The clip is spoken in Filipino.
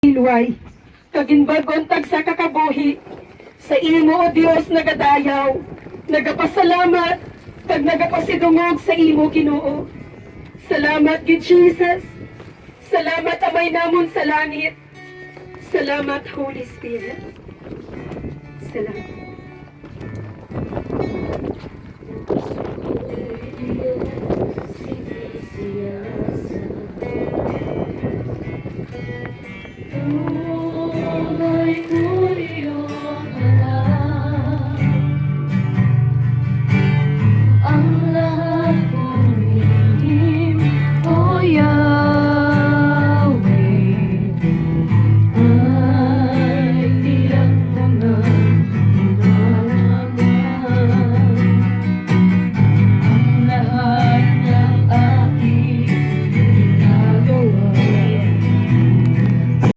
Ilway, kaginbagon tag sa kakabuhi, sa imo o Dios nagadayaw, nagapasalamat, kag nagapasidungog sa imo Ginoo. Salamat gid Jesus, salamat Amay namon sa langit, salamat Holy Spirit. Salamat. Oh